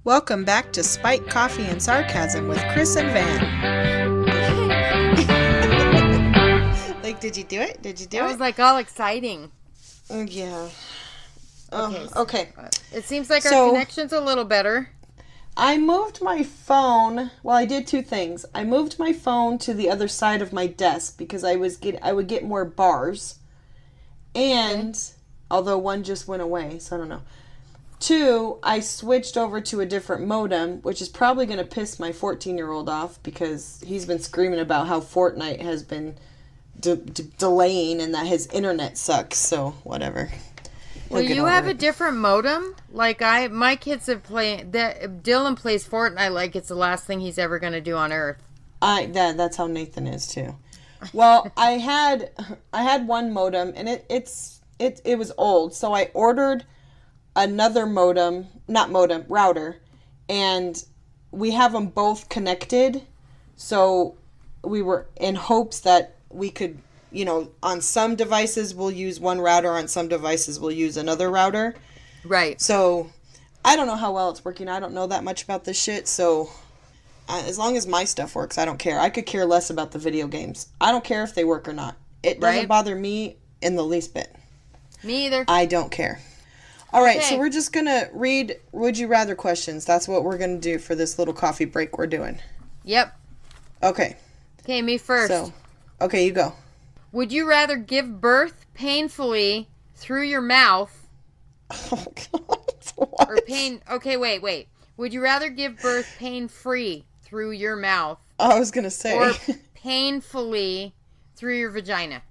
Welcome back to Spiked Coffee and Sarcasm with Kris and Van. Like, did you do it? Did you do it? It was like all exciting. Yeah. Okay. It seems like our connection's a little better. I moved my phone. Well, I did two things. I moved my phone to the other side of my desk because I would get more bars. And although one just went away, so I don't know. Two, I switched over to a different modem, which is probably going to piss my 14-year-old off because he's been screaming about how Fortnite has been delaying and that his internet sucks. So whatever. Well, you have a different modem? Like my kids have played that. Dylan plays Fortnite like it's the last thing he's ever going to do on earth. That's how Nathan is too. Well, I had one modem and it was old, so I ordered another router, and we have them both connected. So we were in hopes that we could, on some devices we'll use one router, on some devices we'll use another router. Right. So I don't know how well it's working. I don't know that much about this shit. So as long as my stuff works, I don't care. I could care less about the video games. I don't care if they work or not. It doesn't bother me in the least bit. Me either. I don't care. All right, so we're just going to read Would You Rather questions. That's what we're going to do for this little coffee break we're doing. Yep. Okay. Okay, me first. Okay, you go. Would you rather give birth painfully through your mouth? Oh, God. What? Or Okay, wait. Would you rather give birth pain-free through your mouth? I was going to say. Or painfully through your vagina?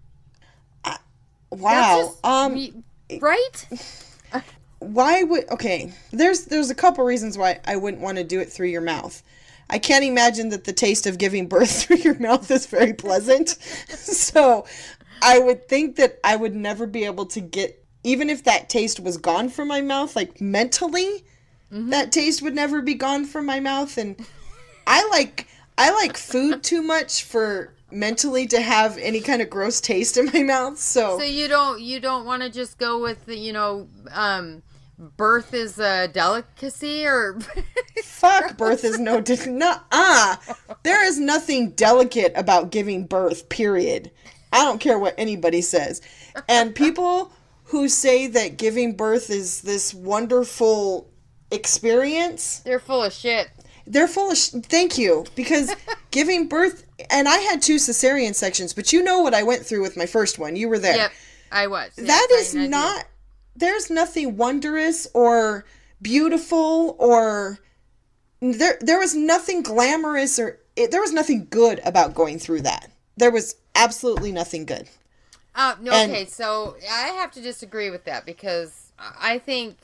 Wow. Right? Why would... Okay, there's a couple reasons why I wouldn't want to do it through your mouth. I can't imagine that the taste of giving birth through your mouth is very pleasant. So I would think that I would never be able to get... Even if that taste was gone from my mouth, like mentally, that taste would never be gone from my mouth. And I like food too much for mentally to have any kind of gross taste in my mouth. So you don't want to just go with the, birth is a delicacy, or fuck, birth is no there is nothing delicate about giving birth, period. I don't care what anybody says. And people who say that giving birth is this wonderful experience, they're full of shit. Thank you, because giving birth, and I had 2 cesarean sections, but you know what I went through with my first one. You were there. Yep, I was. That is not, there's nothing wondrous or beautiful or, there was nothing glamorous there was nothing good about going through that. There was absolutely nothing good. Okay, so I have to disagree with that, because I think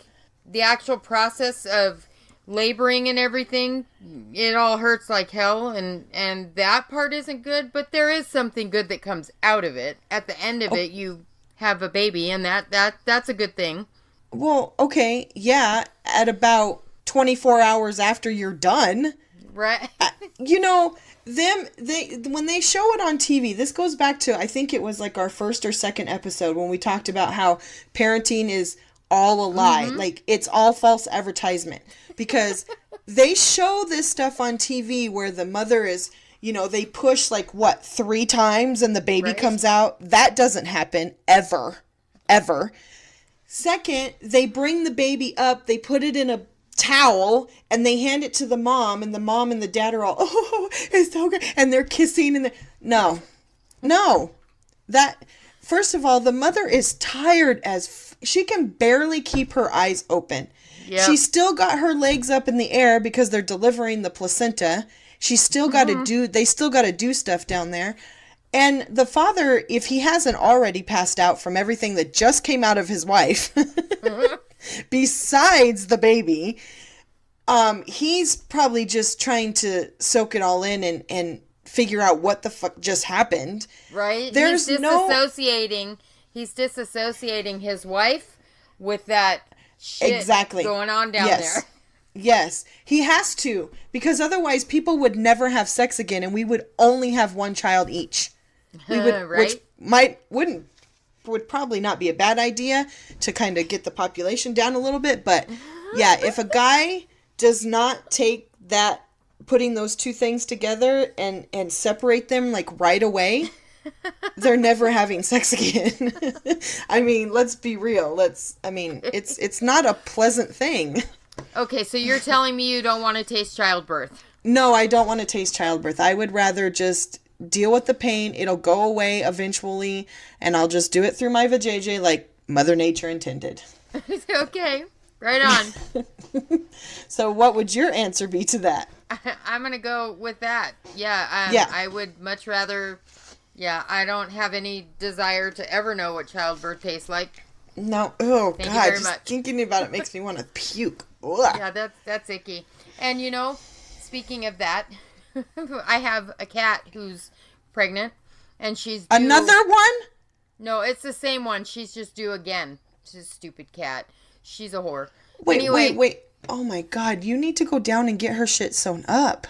the actual process of laboring and everything, it all hurts like hell, and that part isn't good, but there is something good that comes out of it. At the end of it, you have a baby, and that's a good thing. Well, okay, yeah, at about 24 hours after you're done. Right. When they show it on TV, this goes back to, I think it was like our first or second episode when we talked about how parenting is all a lie. Like, it's all false advertisement. Because they show this stuff on TV where the mother is, they push 3 times and the baby comes out. That doesn't happen ever. Ever. Second, they bring the baby up, they put it in a towel, and they hand it to the mom, and the mom and the dad are all, oh, it's so good, and they're kissing, and no. That, first of all, the mother is tired she can barely keep her eyes open. Yep. She's still got her legs up in the air because they're delivering the placenta. She's still got to they still got to do stuff down there. And the father, if he hasn't already passed out from everything that just came out of his wife, besides the baby, he's probably just trying to soak it all in and figure out what the fuck just happened. Right? He's disassociating his wife with that shit going on down there. Yes, he has to, because otherwise people would never have sex again, and we would only have one child each. We would, right? Which would probably not be a bad idea to kind of get the population down a little bit. But yeah, if a guy does not take that, putting those two things together and separate them like right away, they're never having sex again. I mean, let's be real. It's not a pleasant thing. Okay, so you're telling me you don't want to taste childbirth? No, I don't want to taste childbirth. I would rather just deal with the pain. It'll go away eventually, and I'll just do it through my vajayjay like Mother Nature intended. Okay, right on. So what would your answer be to that? I'm going to go with that. Yeah, I would much rather... Yeah, I don't have any desire to ever know what childbirth tastes like. No. Oh, Thank God. you very Just much. thinking about it makes me want to puke. Ugh. Yeah, that's icky. And, speaking of that, I have a cat who's pregnant, and she's due... Another one? No, it's the same one. She's just due again. She's a stupid cat. She's a whore. Wait. Oh, my God. You need to go down and get her shit sewn up.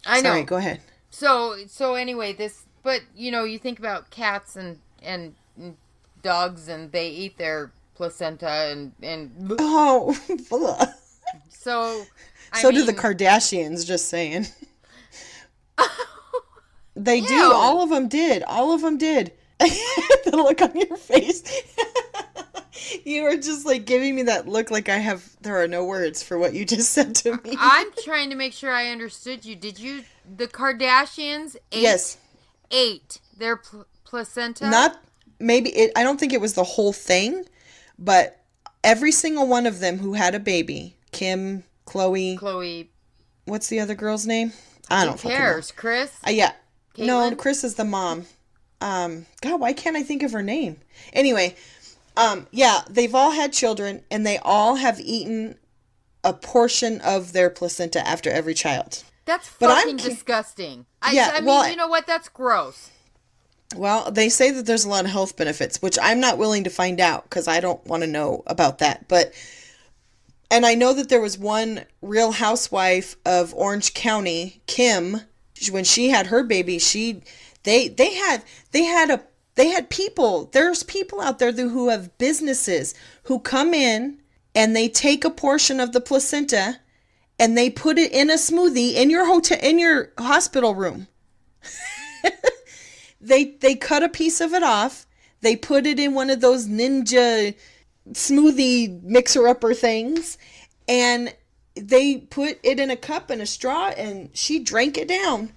I know. Sorry, go ahead. So anyway, this... But, you think about cats and dogs, and they eat their placenta and Oh, so... So do the Kardashians, just saying. They do. All of them did. The look on your face. You were just like giving me that look like there are no words for what you just said to me. I'm trying to make sure I understood you. The Kardashians ate their placenta? I don't think it was the whole thing, but every single one of them who had a baby, Kim, Chloe. What's the other girl's name? I don't fucking know. Kris? Yeah. Caitlin? No, Kris is the mom. God, why can't I think of her name? Anyway, they've all had children, and they all have eaten a portion of their placenta after every child. That's fucking disgusting. I mean, you know what? That's gross. Well, they say that there's a lot of health benefits, which I'm not willing to find out because I don't want to know about that. And I know that there was one Real Housewife of Orange County, Kim, when she had her baby, they had people. There's people out there who have businesses who come in and they take a portion of the placenta and they put it in a smoothie in your hospital room. They cut a piece of it off. They put it in one of those ninja smoothie mixer-upper things, and they put it in a cup and a straw, and she drank it down.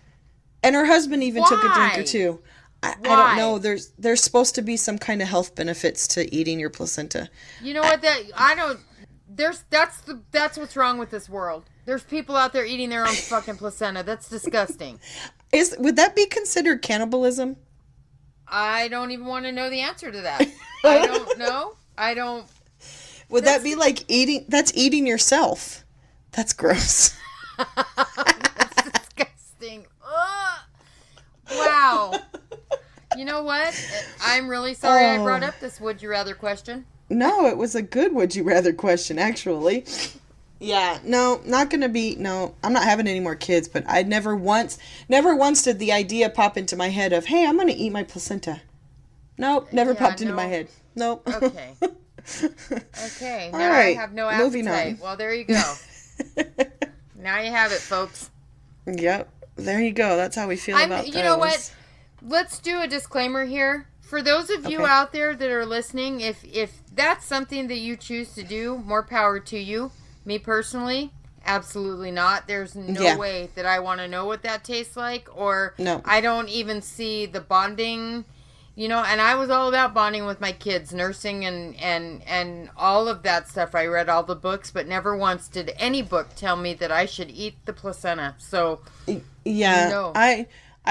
And her husband even took a drink or two. I don't know. There's supposed to be some kind of health benefits to eating your placenta. You know what? That's what's wrong with this world. There's people out there eating their own fucking placenta. That's disgusting. Would that be considered cannibalism? I don't even want to know the answer to that. I don't know. I don't. Would that be like eating? That's eating yourself. That's gross. That's disgusting. Ugh. Wow. You know what? I'm really sorry I brought up this would you rather question. No, it was a good would you rather question, actually. Yeah, no, not gonna be, no, I'm not having any more kids, but I never once did the idea pop into my head of, hey, I'm gonna eat my placenta. Nope, never popped into my head. Nope. Okay. Okay, now right, I have no appetite. moving on. Well, there you go. Now you have it, folks. Yep, there you go. That's how we feel about those. You know what? Let's do a disclaimer here. For those of you out there that are listening, if that's something that you choose to do, more power to you. Me personally, absolutely not. There's no way that I want to know what that tastes like, or I don't even see the bonding, and I was all about bonding with my kids, nursing and all of that stuff. I read all the books, but never once did any book tell me that I should eat the placenta. So, I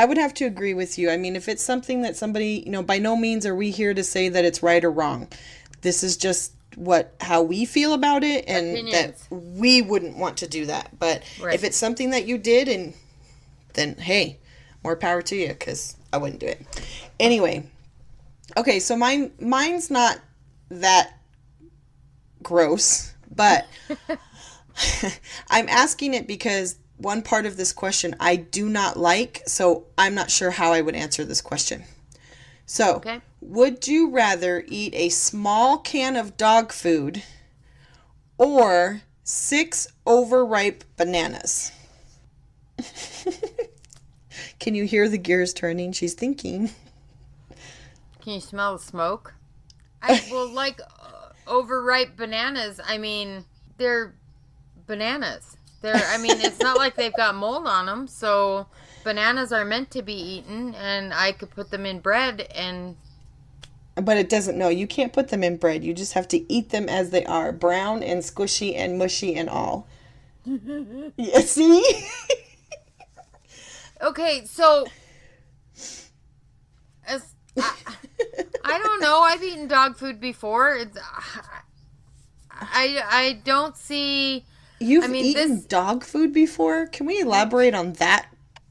would have to agree with you. I mean, if it's something that somebody, by no means are we here to say that it's right or wrong. This is just how we feel about it, and opinions. That we wouldn't want to do that. But if it's something that you did, and then hey, more power to you, because I wouldn't do it. Anyway, okay, so mine's not that gross, but I'm asking it because one part of this question I do not like, so I'm not sure how I would answer this question. So, would you rather eat a small can of dog food or 6 overripe bananas. Can you hear the gears turning? She's thinking. Can you smell the smoke? Overripe bananas, I mean, they're bananas. It's not like they've got mold on them, so bananas are meant to be eaten, and I could put them in bread and... But it doesn't, no, you can't put them in bread. You just have to eat them as they are, brown and squishy and mushy and all. Yeah, see? Okay, so... I don't know. I've eaten dog food before. I don't see... You've eaten dog food before? Can we elaborate on that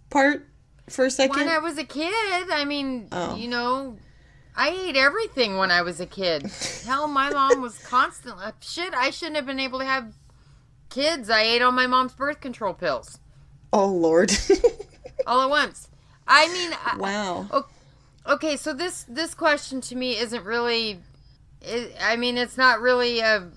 part for a second? When I was a kid, I ate everything when I was a kid. Hell, my mom was constantly... Shit, I shouldn't have been able to have kids. I ate all my mom's birth control pills. Oh, Lord. All at once. Wow. Okay, so this question to me isn't really... it's not really a...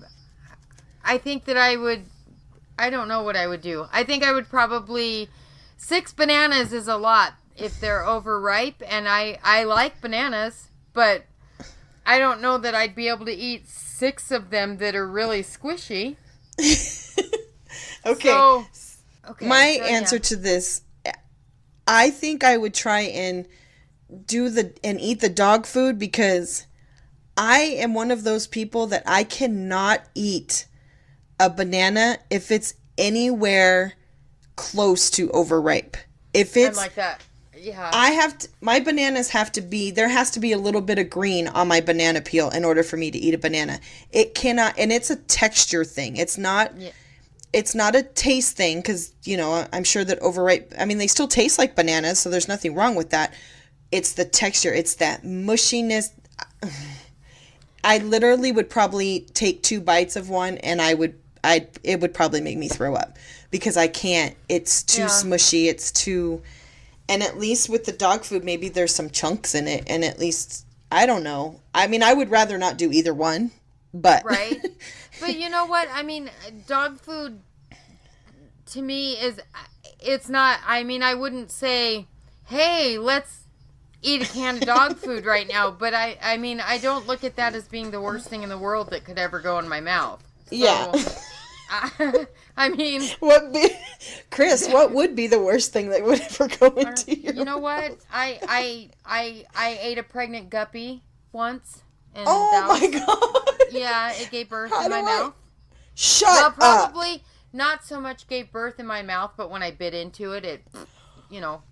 I think that I don't know what I would do. I think I would probably... 6 bananas is a lot if they're overripe, and I like bananas, but I don't know that I'd be able to eat 6 of them that are really squishy. Okay. My answer to this, I think I would try and eat the dog food, because I am one of those people that I cannot eat a banana if it's anywhere close to overripe. If it's... I'm like that. Yeah. My bananas have to be... There has to be a little bit of green on my banana peel in order for me to eat a banana. It cannot... And it's a texture thing. It's not... Yeah. It's not a taste thing, because, I'm sure that overripe... they still taste like bananas, so there's nothing wrong with that. It's the texture. It's that mushiness. I literally would probably take 2 bites of one, and it would probably make me throw up, because I can't. It's too smushy. It's too... And at least with the dog food, maybe there's some chunks in it, and at least, I don't know. I would rather not do either one, but... Right. But you know what? Dog food, to me, it's not... I wouldn't say, hey, let's eat a can of dog food right now, but I don't look at that as being the worst thing in the world that could ever go in my mouth. So, yeah. Kris, what would be the worst thing that would ever go into your... You know what? I ate a pregnant guppy once. And my God. Yeah, it gave birth in my mouth. Shut up. Probably not so much gave birth in my mouth, but when I bit into it,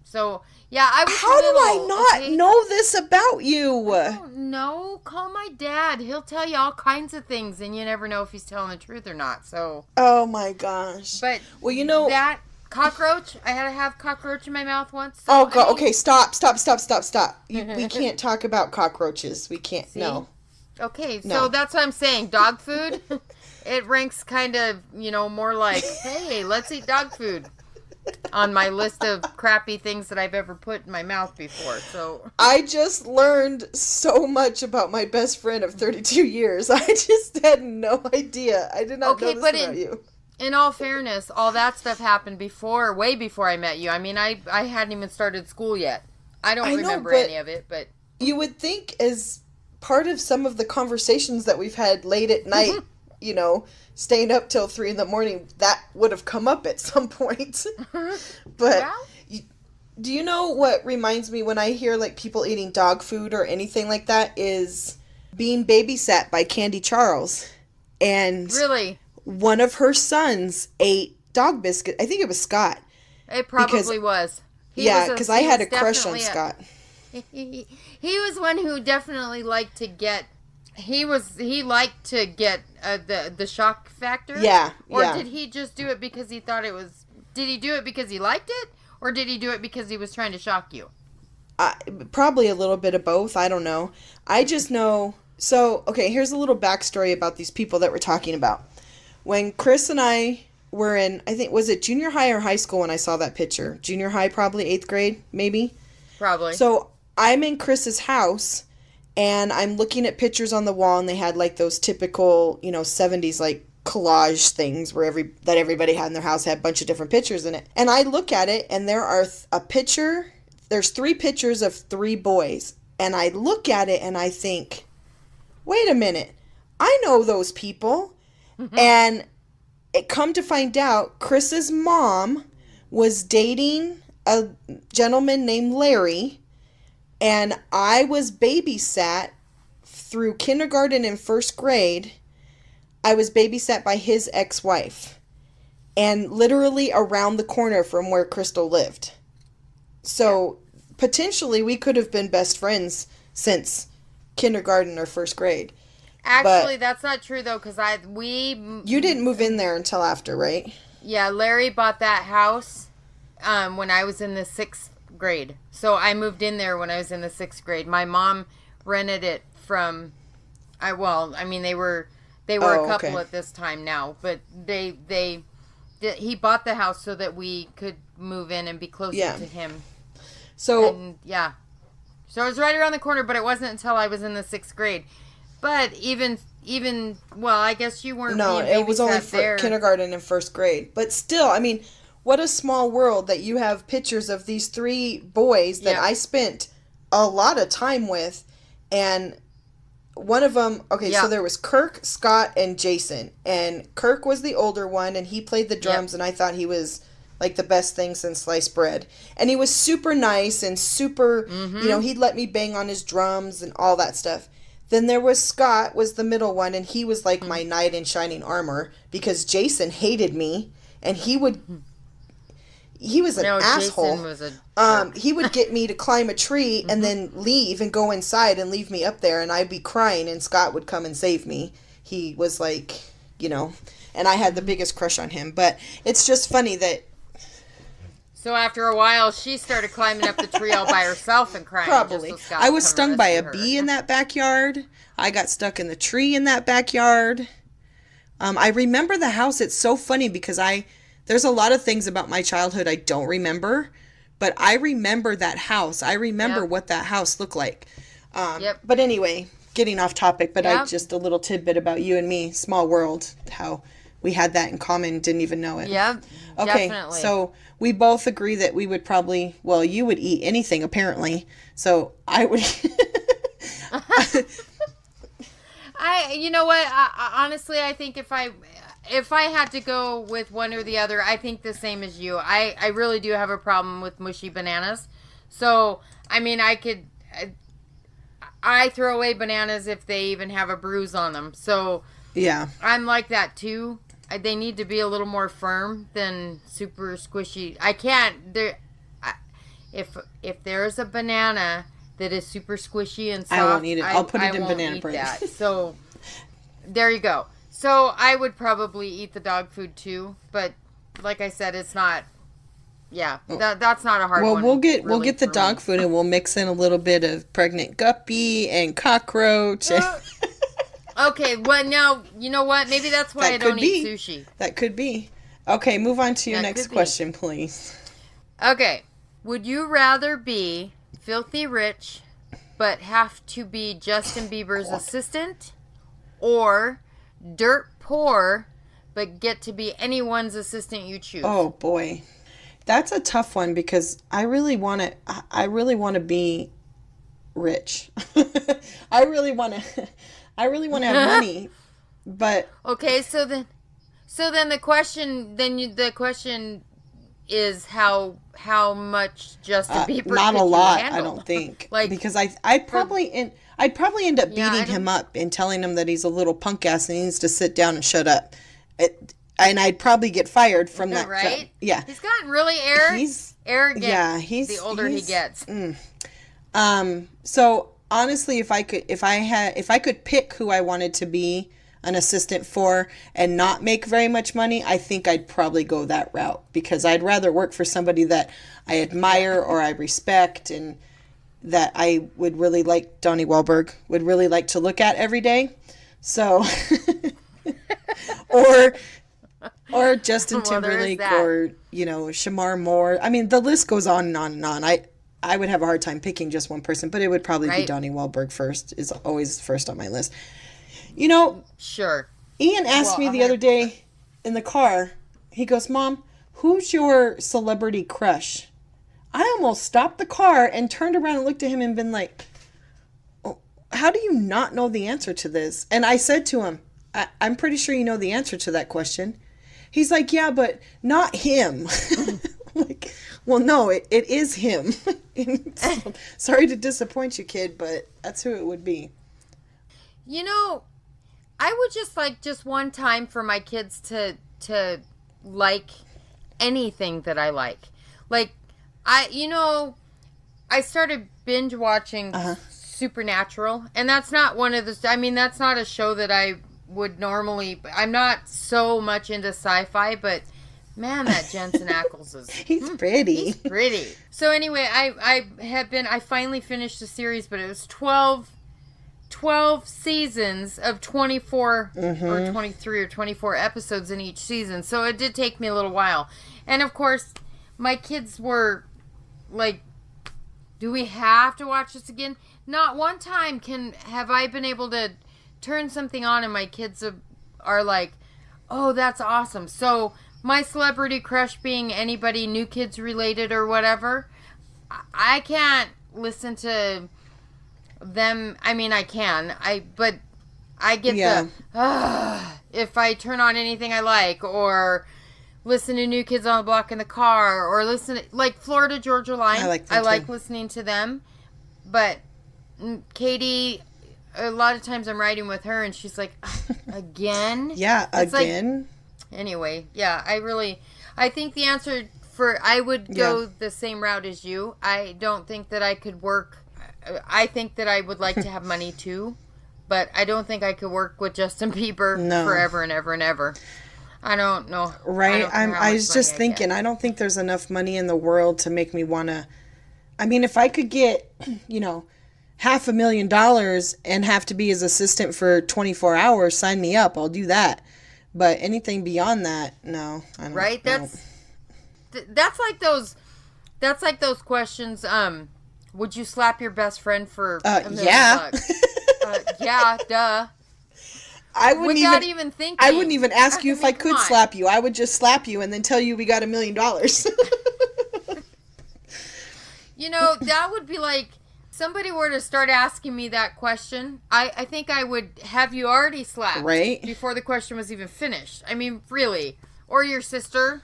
so... Yeah, I was How do I not know this about you? I don't know. Call my dad. He'll tell you all kinds of things, and you never know if he's telling the truth or not. So. Oh my gosh. But that cockroach, I had to have cockroach in my mouth once. So oh God. Okay, stop. We can't talk about cockroaches. We can't. See? No. Okay, so that's what I'm saying. Dog food, it ranks kind of more like, hey, let's eat dog food. On my list of crappy things that I've ever put in my mouth before. So I just learned so much about my best friend of 32 years. I just had no idea. I did not know this about you. In all fairness, all that stuff happened way before I met you. I hadn't even started school yet. I don't remember any of it, but... You would think as part of some of the conversations that we've had late at night, staying up till 3 a.m, that would have come up at some point. But do you know what reminds me when I hear like people eating dog food or anything like that is being babysat by Candy Charles. And really, one of her sons ate dog biscuit. I think it was Scott. It probably was. Because I had a crush on Scott. He was one who definitely liked to get... He liked to get the shock factor. Yeah. Or did he just do it because he thought it was... Did he do it because he liked it? Or did he do it because he was trying to shock you? Probably a little bit of both. I don't know. I just know... So, okay, here's a little backstory about these people that we're talking about. When Kris and I were in... I think, was it junior high or high school when I saw that picture? Junior high, probably 8th grade, maybe? Probably. So, I'm in Kris's house... And I'm looking at pictures on the wall, and they had, like, those typical, 70s, like, collage things where that everybody had in their house had a bunch of different pictures in it. And I look at it, and there are there's 3 pictures of 3 boys. And I look at it and I think, wait a minute, I know those people. And it come to find out, Kris's mom was dating a gentleman named Larry, and I was babysat through kindergarten and first grade. I was babysat by his ex-wife, and literally around the corner from where Crystal lived. So potentially we could have been best friends since kindergarten or first grade. Actually, that's not true though, because you didn't move in there until after, right? Yeah, Larry bought that house when I was in the 6th grade. So I moved in there when I was in the 6th grade. My mom rented it from, they were a couple at this time now, but he bought the house so that we could move in and be closer to him. So it was right around the corner, but it wasn't until I was in the 6th grade. But even I guess you weren't. No, it was only for kindergarten and first grade. But still, I mean, what a small world that you have pictures of these 3 boys that I spent a lot of time with, and one of them. Okay, so there was Kirk, Scott, and Jason, and Kirk was the older one, and he played the drums, and I thought he was like the best thing since sliced bread. And he was super nice and super. He'd let me bang on his drums and all that stuff. Then there was Scott, was the middle one, and he was like my knight in shining armor because Jason hated me, and he was an asshole. Jason was a he would get me to climb a tree and then leave and go inside and leave me up there, and I'd be crying, and Scott would come and save me. He was like, and I had the biggest crush on him. But it's just funny that. So after a while, she started climbing up the tree all by herself and crying. Probably. I was stung by a bee in that backyard. I got stuck in the tree in that backyard. I remember the house. It's so funny because there's a lot of things about my childhood I don't remember, but I remember that house. I remember what that house looked like. But anyway, getting off topic, but I just a little tidbit about you and me, small world, how we had that in common, didn't even know it. Yep. Okay, definitely. So we both agree that we would probably, you would eat anything apparently. So I would. You know what? Honestly, I think if I had to go with one or the other, I think the same as you. I really do have a problem with mushy bananas. So, I mean, I throw away bananas if they even have a bruise on them. So, yeah. I'm like that too. They need to be a little more firm than super squishy. I can't. If there's a banana that is super squishy and soft, I won't eat it. I'll put it in banana bread. So there you go. So I would probably eat the dog food too, but like I said, it's not. Yeah, that's not a hard one. Well, we'll get the dog food and we'll mix in a little bit of pregnant guppy and cockroach. Okay, well, now, you know what? Maybe that's why I don't eat sushi. That could be. Okay, move on to your next question, please. Okay. Would you rather be filthy rich, but have to be Justin Bieber's assistant, or dirt poor, but get to be anyone's assistant you choose? Oh, boy. That's a tough one because I really want to be rich. I really want to have money, but okay. So then the question is how much Justin Bieber? Not a lot, handle? I don't think. Because I'd probably end up beating him up and telling him that he's a little punk ass and he needs to sit down and shut up. And I'd probably get fired from that. Right? Job. Yeah. He's gotten really arrogant. Yeah. The older he gets. So honestly, if I could pick who I wanted to be an assistant for and not make very much money, I think I'd probably go that route because I'd rather work for somebody that I admire or I respect and that I would really like, Donnie Wahlberg, would really like to look at every day. So, or Justin Timberlake or, Shamar Moore. I mean, the list goes on and on and on. I would have a hard time picking just one person, but it would probably be Donnie Wahlberg first, is always first on my list. Sure. Ian asked me the other day in the car, he goes, Mom, who's your celebrity crush? I almost stopped the car and turned around and looked at him and been like, oh, how do you not know the answer to this? And I said to him, I'm pretty sure you know the answer to that question. He's like, yeah, but not him. Like, well, no, it is him. Sorry to disappoint you, kid, but that's who it would be. You know, I would just like just one time for my kids to like anything that I like. Like, I started binge watching Supernatural, and that's not one of the, I mean, that's not a show that I would normally, I'm not so much into sci-fi, but man, that Jensen Ackles is... He's pretty. He's pretty. So anyway, I finally finished the series, but it was 12 seasons of 24 or 23 or 24 episodes in each season. So it did take me a little while. And of course, my kids were like, do we have to watch this again? Not one time have I been able to turn something on and my kids are like, oh, that's awesome. So my celebrity crush being anybody New Kids related or whatever, I can't listen to them. I mean, I can. But I get if I turn on anything I like or listen to New Kids on the Block in the car or listen to, like, Florida Georgia Line. I like listening to them. But Katie, a lot of times I'm riding with her and she's like, again? Yeah, it's again? Like, anyway, yeah, I think the answer I would go the same route as you. I don't think that I could work. I think that I would like to have money too, but I don't think I could work with Justin Bieber forever and ever and ever. I don't know. Right? I was just thinking, I don't think there's enough money in the world to make me want to. I mean, if I could get, $500,000 and have to be his assistant for 24 hours, sign me up. I'll do that. But anything beyond that, no. I don't. Right? That's like those questions. Would you slap your best friend for $1 million? Yeah, duh. I wouldn't Without even thinking. I wouldn't even ask you if I could slap you. I would just slap you and then tell you we got $1 million. That would be like, somebody were to start asking me that question, I think I would have you already slapped. Right. Before the question was even finished. I mean, really. Or your sister,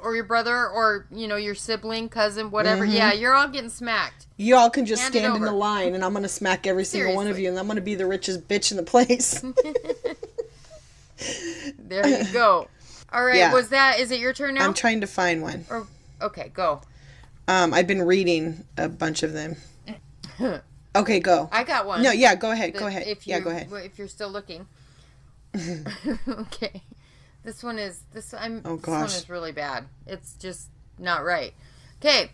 or your brother, or, your sibling, cousin, whatever. Mm-hmm. Yeah, you're all getting smacked. You all can just stand in the line, and I'm going to smack every single one of you, and I'm going to be the richest bitch in the place. There you go. All right, yeah. Is it your turn now? I'm trying to find one. Okay, go. I've been reading a bunch of them. Okay, go. I got one. No, yeah, go ahead. Go ahead. Go ahead. If you're still looking. Okay. This one is really bad. It's just not right. Okay.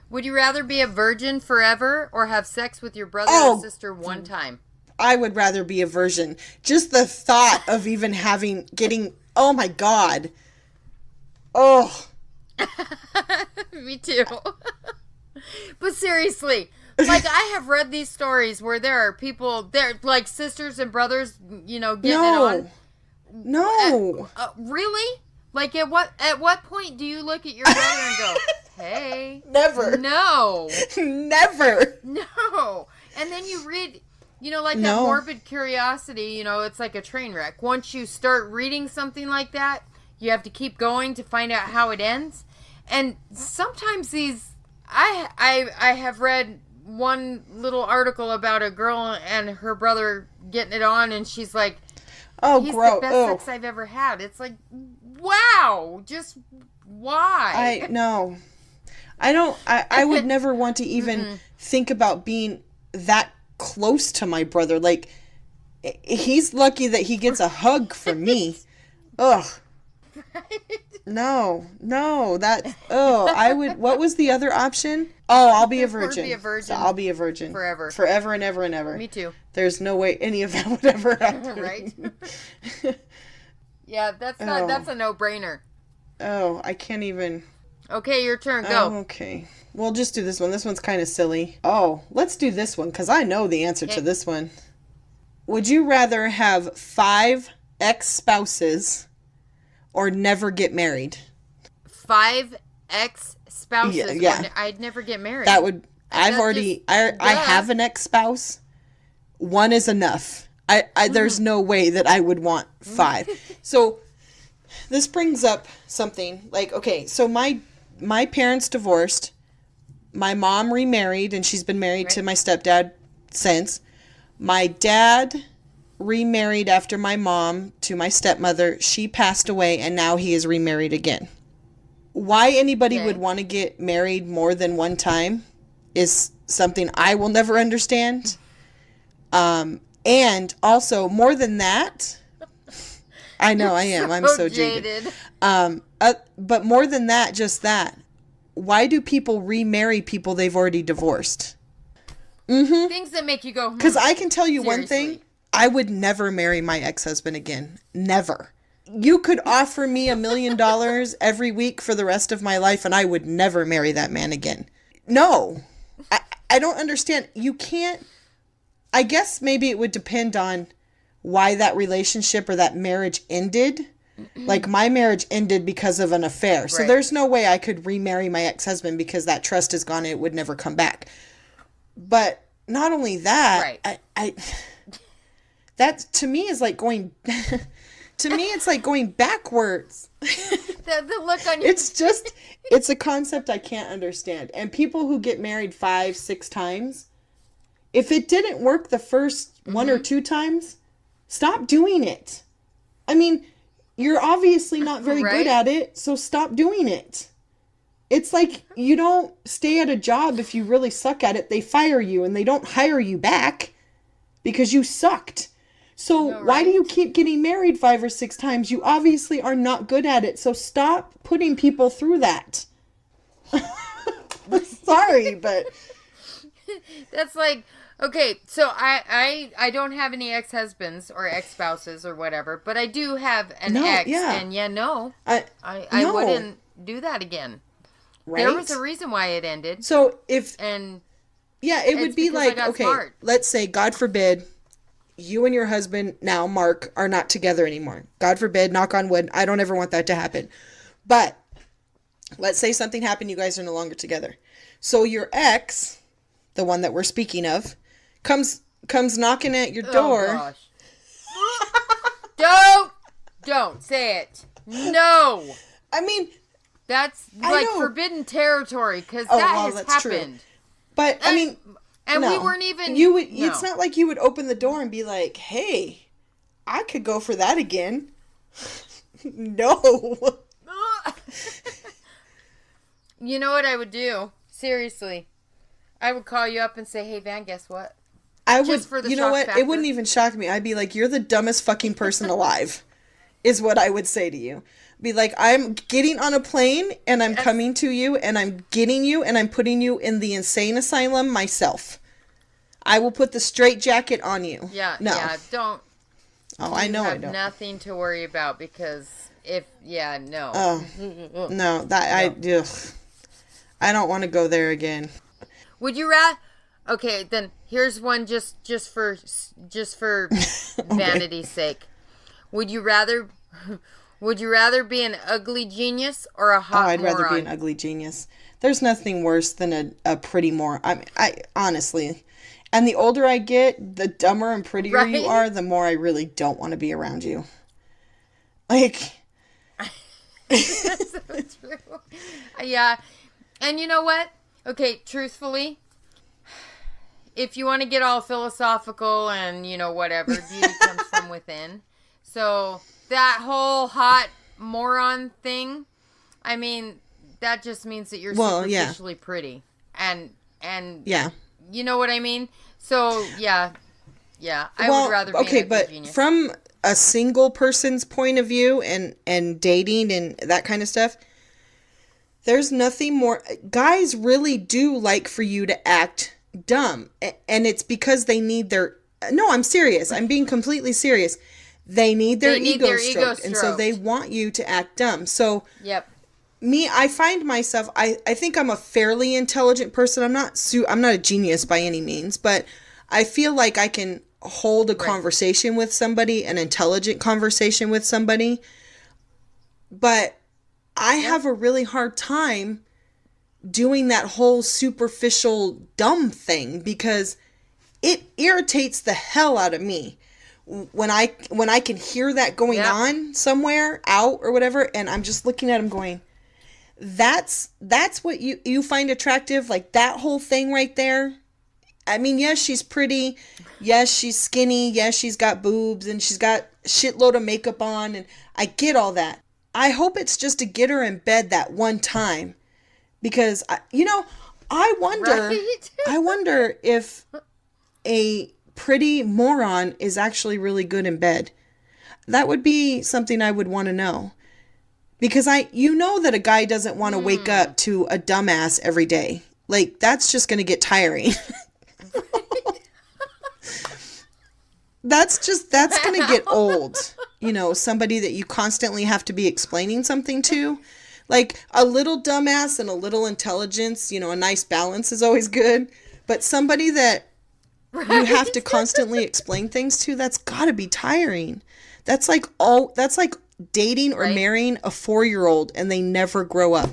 Would you rather be a virgin forever or have sex with your brother or sister one time? I would rather be a virgin. Just the thought of even getting, oh my God. Oh. Me too. But seriously, like, I have read these stories where there are people, they're like sisters and brothers, getting it on. No. Really? Like, at what point do you look at your brother and go, hey? Never. No. Never. No. And then you read, that morbid curiosity, it's like a train wreck. Once you start reading something like that, you have to keep going to find out how it ends. And sometimes I have read one little article about a girl and her brother getting it on, and she's like, he's the best sex I've ever had. It's like, wow, just why? I would never want to even think about being that close to my brother. Like, he's lucky that he gets a hug from me. Ugh. No, what was the other option? Oh, I'll be a virgin. So I'll be a virgin. Forever and ever and ever. Me too. There's no way any of that would ever happen. Right? Yeah, that's a no-brainer. Oh, I can't even. Okay, your turn. Go. Oh, okay. We'll just do this one. This one's kind of silly. Oh, let's do this one because I know the answer to this one. Would you rather have 5 ex-spouses or never get married. 5 ex-spouses. Yeah. I'd never get married. That would... I have an ex-spouse. 1 is enough. There's no way that I would want 5. So this brings up something like, okay, so my parents divorced. My mom remarried, and she's been married to my stepdad since. My dad remarried after my mom to my stepmother. She passed away, and now he is remarried again. Why anybody would want to get married more than one time is something I will never understand. And also, more than that, I know I am. I'm so jaded. But more than that, just that. Why do people remarry people they've already divorced? Mm-hmm. Things that make you go, because I can tell you one thing. I would never marry my ex-husband again. Never. You could offer me $1 million every week for the rest of my life, and I would never marry that man again. No. I don't understand. You can't. I guess maybe it would depend on why that relationship or that marriage ended. Like, my marriage ended because of an affair. So there's no way I could remarry my ex-husband because that trust is gone and it would never come back. But not only that, I that to me is like going to me it's like going backwards. The look on your it's a concept I can't understand. And people who get married 5, 6 times, if it didn't work the first 1 or 2 times, stop doing it. I mean, you're obviously not very good at it, so stop doing it. It's like you don't stay at a job if you really suck at it. They fire you and they don't hire you back because you sucked. So why do you keep getting married 5 or 6 times? You obviously are not good at it. So stop putting people through that. Sorry, but that's like, okay, so I don't have any ex-husbands or ex-spouses or whatever, but I do have an ex, and I wouldn't do that again. Right? There was a reason why it ended. So it would be like, okay, smart. Let's say, God forbid, you and your husband now, Mark, are not together anymore. God forbid, knock on wood. I don't ever want that to happen. But let's say something happened, you guys are no longer together. So your ex, the one that we're speaking of, comes knocking at your door. Oh, gosh. Don't say it. No. I mean, that's like forbidden territory because has happened. True. But I mean, and we weren't even. You would. No. It's not like you would open the door and be like, "Hey, I could go for that again." No. You know what I would do? Seriously, I would call you up and say, "Hey, Van, guess what?" I would. You know what? Factor. It wouldn't even shock me. I'd be like, "You're the dumbest fucking person alive," is what I would say to you. Be like, I'm getting on a plane and I'm coming to you and I'm getting you and I'm putting you in the insane asylum myself. I will put the straitjacket on you. Yeah. No. Yeah. Don't. Oh, I know. I don't. Nothing to worry about because no. Oh, no. I don't want to go there again. Would you rather? Okay, then here's one just for vanity's sake. Would you rather be an ugly genius or a hot moron? I'd rather be an ugly genius. There's nothing worse than a pretty moron. I honestly, and the older I get, the dumber and prettier you are, the more I really don't want to be around you. Like, that's so true. Yeah, and you know what? Okay, truthfully, if you want to get all philosophical and whatever, beauty comes from within. So that whole hot moron thing, I mean, that just means that you're superficially pretty. And you know what I mean? So, I would rather be an ugly genius. From a single person's point of view and dating and that kind of stuff, there's nothing more. Guys really do like for you to act dumb. And it's because they need their... No, I'm serious. I'm being completely serious. They need their ego stroked. And so they want you to act dumb. So... Yep. Me, I find myself, I think I'm a fairly intelligent person. I'm not a genius by any means, but I feel like I can hold a conversation with somebody, an intelligent conversation with somebody. But I have a really hard time doing that whole superficial dumb thing because it irritates the hell out of me when I can hear that going on somewhere out or whatever, and I'm just looking at him going, that's what you find attractive, like that whole thing right there. I mean, yes, she's pretty, yes, she's skinny, yes, she's got boobs, and she's got a shitload of makeup on, and I get all that. I hope it's just to get her in bed that one time, because I wonder if a pretty moron is actually really good in bed. That would be something I would want to know. Because that a guy doesn't want to wake up to a dumbass every day. Like, that's just going to get tiring. That's going to get old. Somebody that you constantly have to be explaining something to. Like, a little dumbass and a little intelligence, a nice balance is always good. But somebody that you have to constantly explain things to, that's got to be tiring. That's like dating or marrying a 4-year-old and they never grow up.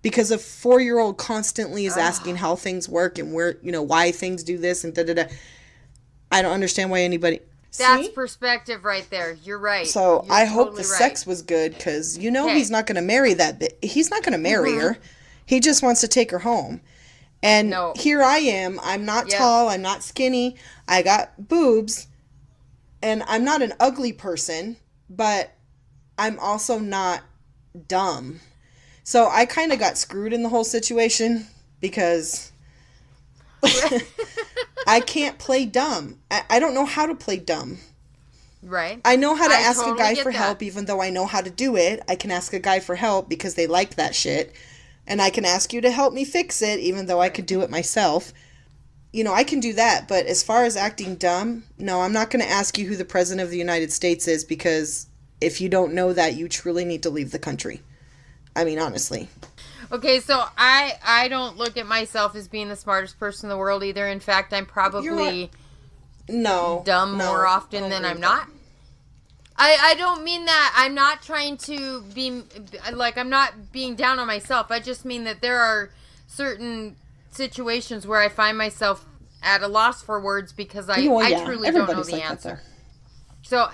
Because a 4-year-old constantly is asking how things work and where, why things do this and da-da-da. I don't understand why anybody... That's perspective right there. You're right. So I hope the sex was good because, he's not going to marry he's not going to marry her. He just wants to take her home. And here I am. I'm not tall. I'm not skinny. I got boobs. And I'm not an ugly person, but I'm also not dumb. So I kind of got screwed in the whole situation because I can't play dumb. I don't know how to play dumb. Right. I know how to ask a guy for help, even though I know how to do it. I can ask a guy for help because they like that shit. And I can ask you to help me fix it, even though I could do it myself. I can do that. But as far as acting dumb, no, I'm not going to ask you who the president of the United States is because if you don't know that, you truly need to leave the country. I mean, honestly. Okay, so I don't look at myself as being the smartest person in the world either. In fact, I'm probably dumb more often than I'm not. I don't mean that. I'm not trying to be, like, I'm not being down on myself. I just mean that there are certain situations where I find myself at a loss for words because I truly don't know the answer. So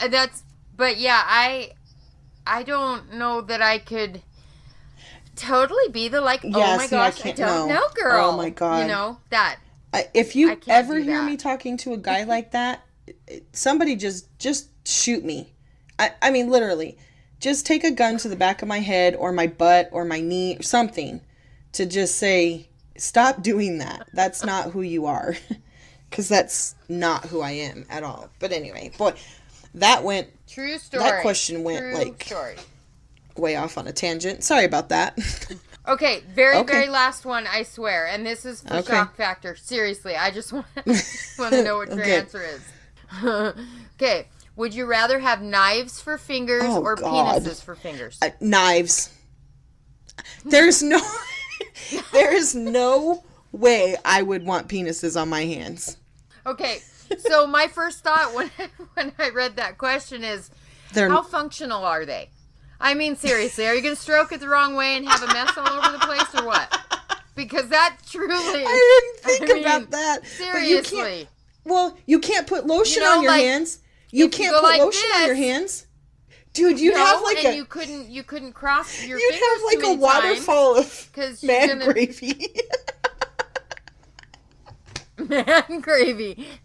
but yeah, I don't know that I could totally be the oh my gosh, I don't know, girl. Oh my God. That. If you ever hear me talking to a guy like that, somebody just shoot me. I mean, literally, just take a gun to the back of my head or my butt or my knee or something to just say, stop doing that. That's not who you are. Because that's not who I am at all. But anyway, boy, that went... True story. That question went, way off on a tangent. Sorry about that. Okay, very last one, I swear. And this is for shock factor. Seriously, I just want to know what your answer is. Okay. Would you rather have knives for fingers or penises for fingers? Knives. There is no way I would want penises on my hands. Okay, so my first thought when I read that question is, how functional are they? I mean, seriously, are you going to stroke it the wrong way and have a mess all over the place or what? Because that truly... I didn't think about that. Seriously. You can't put lotion on your hands. You can't put lotion on your hands. Dude, you'd have and you couldn't cross your you'd fingers have a waterfall of gravy.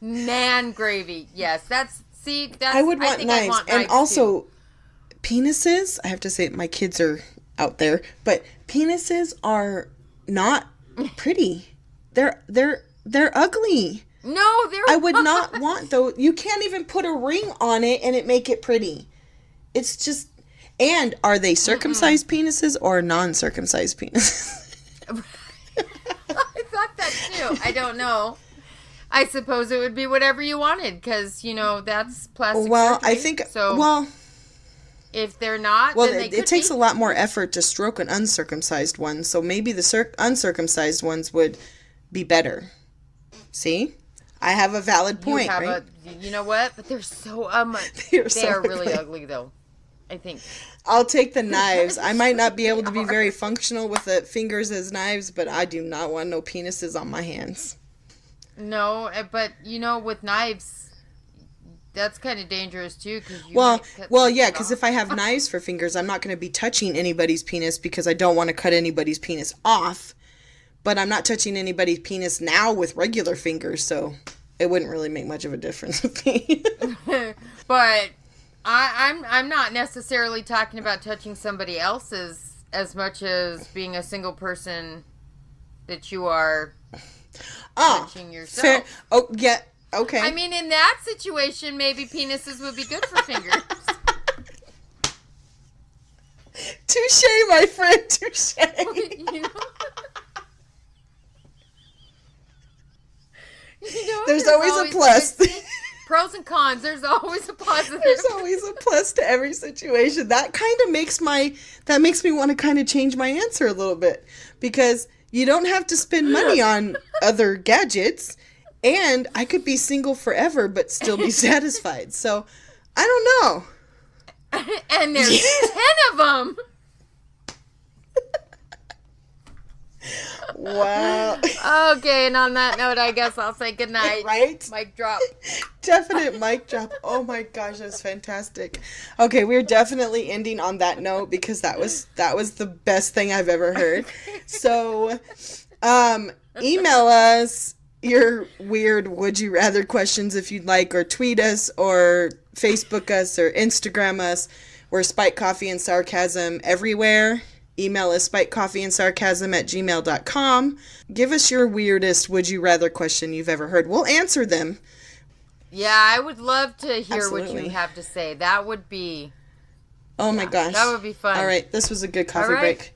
Man gravy. Yes, that's I would want knives. And also penises, I have to say my kids are out there, but penises are not pretty. They're ugly. No, I would not want those. You can't even put a ring on it and it make it pretty. It's just... And are they circumcised penises or non-circumcised penises? I thought that too. I don't know. I suppose it would be whatever you wanted because, that's plastic surgery. I think... if they're not, then they it takes a lot more effort to stroke an uncircumcised one, so maybe the uncircumcised ones would be better. See? I have a valid point, right? You know what? But they're so they are really ugly, though. I think. I'll take the knives. I might not be able to be very functional with the fingers as knives, but I do not want no penises on my hands. No, but with knives, that's kind of dangerous too. Yeah, because if I have knives for fingers, I'm not going to be touching anybody's penis because I don't want to cut anybody's penis off. But I'm not touching anybody's penis now with regular fingers, so it wouldn't really make much of a difference with me. But I'm not necessarily talking about touching somebody else's as much as being a single person that you are touching yourself. Fair. Oh, yeah, okay. I mean, in that situation, maybe penises would be good for fingers. Touche, my friend, touche. There's always a plus. Pros and cons. There's always a positive. There's always a plus to every situation. That kind of makes me want to kind of change my answer a little bit, because you don't have to spend money on other gadgets, and I could be single forever but still be satisfied. So, I don't know. And there's 10 of them. Wow. Okay, and on that note, I guess I'll say goodnight. Right? Mic drop. Definite mic drop. Oh my gosh, that's fantastic. Okay, we're definitely ending on that note because that was the best thing I've ever heard. So, email us your weird would you rather questions if you'd like, or tweet us, or Facebook us, or Instagram us. We're Spiked Coffee and Sarcasm everywhere. Email us spikedcoffeeandsarcasm@gmail.com. Give us your weirdest would you rather question you've ever heard. We'll answer them. Yeah, I would love to hear what you have to say. That would be... Oh my gosh. That would be fun. All right, this was a good coffee break.